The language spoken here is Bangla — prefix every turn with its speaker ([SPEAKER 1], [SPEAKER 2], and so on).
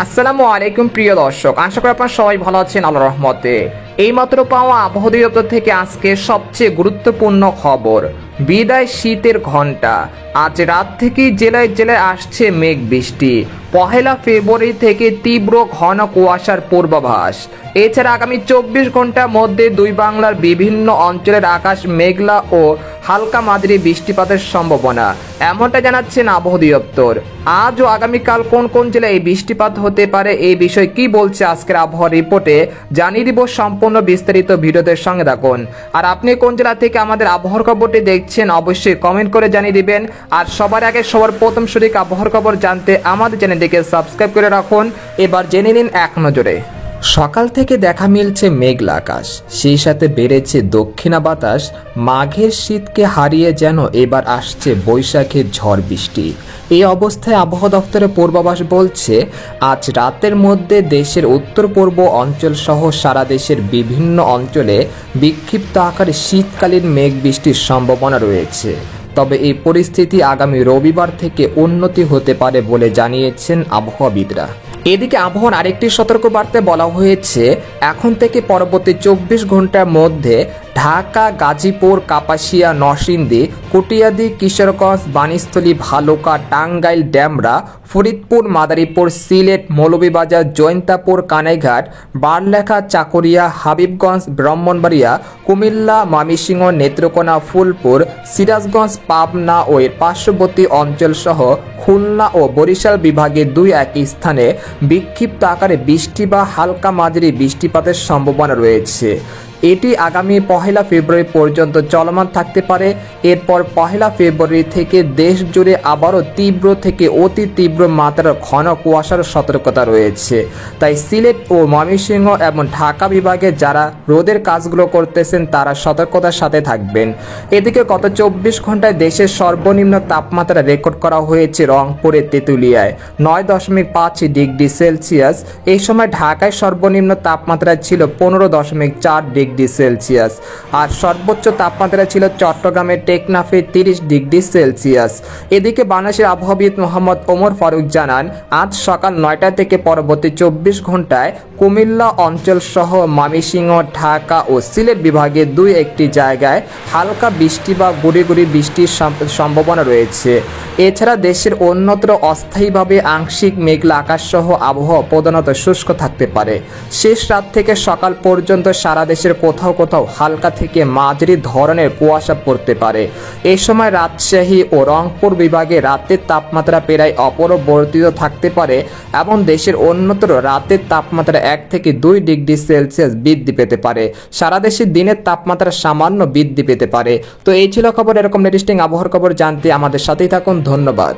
[SPEAKER 1] আসসালামু আলাইকুম প্রিয় দর্শক, আশা করি আপনারা সবাই ভালো আছেন আল্লাহর রহমতে। এইমাত্র পাওয়া আবহাওয়া অধিদপ্তর থেকে আজকে সবচেয়ে গুরুত্বপূর্ণ খবর, বিদায় শীতের ঘন্টা। আজ রাত থেকেই জেলায় জেলায় আসছে মেঘ বৃষ্টি। 1 ফেব্রুয়ারি থেকে তীব্র ঘন কুয়াশার পূর্বাভাস। এছাড়া আগামী 24 ঘন্টার মধ্যে দুই বাংলার বিভিন্ন অঞ্চলের আকাশ মেঘলা ও হালকা মাঝারি বৃষ্টিপাতের সম্ভাবনা, এমনটা জানাচ্ছেন আবহাওয়া অধিদপ্তর। আজ ও আগামীকাল কোন কোন জেলায় এই বৃষ্টিপাত হতে পারে, এই বিষয়ে কি বলছে আজকের আবহাওয়া রিপোর্টে জানিয়ে দিব। সম্পূর্ণ বিস্তারিত ভিডিওদের সঙ্গে থাকুন। আর আপনি কোন জেলা থেকে আমাদের আবহাওয়ার খবরটি দেখছেন অবশ্যই কমেন্ট করে জানিয়ে দিবেন। আর সবার আগে সবার প্রথম সঠিক আবহাওয়ার খবর জানতে আমাদের চ্যানেলটিকে সাবস্ক্রাইব করে রাখুন। এবার জেনে নিন এক নজরে। সকাল থেকে দেখা মিলছে মেঘলা আকাশ, সেই সাথে বেড়েছে দক্ষিণা বাতাস। মাঘের শীতকে হারিয়ে যেন এবার আসছে বৈশাখের ঝড় বৃষ্টি। এই অবস্থায় আবহাওয়া দফতরের পূর্বাভাস বলছে, আজ রাতের মধ্যে দেশের উত্তর পূর্ব অঞ্চল সহ সারা দেশের বিভিন্ন অঞ্চলে বিক্ষিপ্ত আকারে শীতকালীন মেঘ বৃষ্টির সম্ভাবনা রয়েছে। তবে এই পরিস্থিতি আগামী রবিবার থেকে উন্নতি হতে পারে বলে জানিয়েছেন আবহাওয়াবিদরা। এদিকে আবহাওয়ার আরেকটি সতর্কবার্তায় বলা হয়েছে, এখন থেকে পরবর্তী 24 ঘন্টার মধ্যে ঢাকা, গাজীপুর, কাপাসিয়া, নরসিংদী, কটিয়াদী, কিশোরগঞ্জ, বাণীস্থলী, ভালুকা, টাঙ্গাইল, ডেমরা, ফরিদপুর, মাদারীপুর, সিলেট, মৌলভীবাজার, জৈন্তাপুর, কানাইঘাট, বারলেখা, চাকুরিয়া, হাবিবগঞ্জ, ব্রাহ্মণবাড়িয়া, কুমিল্লা, ময়মনসিংহ, নেত্রকোনা, ফুলপুর, সিরাজগঞ্জ, পাবনা ও এর পার্শ্ববর্তী অঞ্চলসহ খুলনা ও বরিশাল বিভাগের 2-1 স্থানে বিক্ষিপ্ত আকারে বৃষ্টি বা হালকা মাঝারি বৃষ্টিপাতের সম্ভাবনা রয়েছে। এটি আগামী 1 ফেব্রুয়ারি পর্যন্ত চলমান থাকতে পারে। এরপর 1 ফেব্রুয়ারি থেকে দেশ জুড়ে আবারও তীব্র থেকে অতি তীব্র মাত্রার ঘন কুয়াশার সতর্কতা রয়েছে। তাই সিলেট ও ময়মনসিংহ এবং ঢাকা বিভাগে যারা রোদের কাজগুলো করতেছেন তারা সতর্কতার সাথে থাকবেন। এদিকে গত 24 ঘন্টায় দেশের সর্বনিম্ন তাপমাত্রা রেকর্ড করা হয়েছে রংপুরের তেঁতুলিয়ায় 9.5 ডিগ্রি সেলসিয়াস। এই সময় ঢাকায় সর্বনিম্ন তাপমাত্রা ছিল 15.4 ডিগ্রি সেলসিয়াস। আর সর্বোচ্চ তাপমাত্রা ছিল চট্টগ্রামের টেকনাফে 30 ডিগ্রি সেলসিয়াস। এদিকে বাংলাদেশের আবহাওয়াবিদ মোহাম্মদ ওমর ফারুক জানান, আজ সকাল 9টা থেকে পরবর্তী 24 ঘন্টায় কুমিল্লা অঞ্চল সহ ময়মনসিংহ, ঢাকা ও সিলেট বিভাগের 2-1টি জায়গায় হালকা বৃষ্টি বা গুড়ি গুড়ি বৃষ্টির সম্ভাবনা রয়েছে। এছাড়া দেশের অন্যত্র অস্থায়ীভাবে আংশিক মেঘলা আকাশ সহ আবহাওয়া প্রধানত শুষ্ক থাকতে পারে। শেষ রাত থেকে সকাল পর্যন্ত সারা দেশের কোথাও কোথাও হালকা থেকে মাঝারি ধরনের কুয়াশা পড়তে পারে। এই সময় রাজশাহী ও রংপুর বিভাগে রাতের তাপমাত্রা প্রায় অপরিবর্তিত থাকতে পারে এবং দেশের অন্যত্র রাতের তাপমাত্রা 1 থেকে 2 ডিগ্রি সেলসিয়াস বৃদ্ধি পেতে পারে। সারা দেশে দিনের তাপমাত্রা সামান্য বৃদ্ধি পেতে পারে। তো এই ছিল খবর। এরকম লেটেস্টিং আবহাওয়ার খবর জানতে আমাদের সাথেই থাকুন। ধন্যবাদ।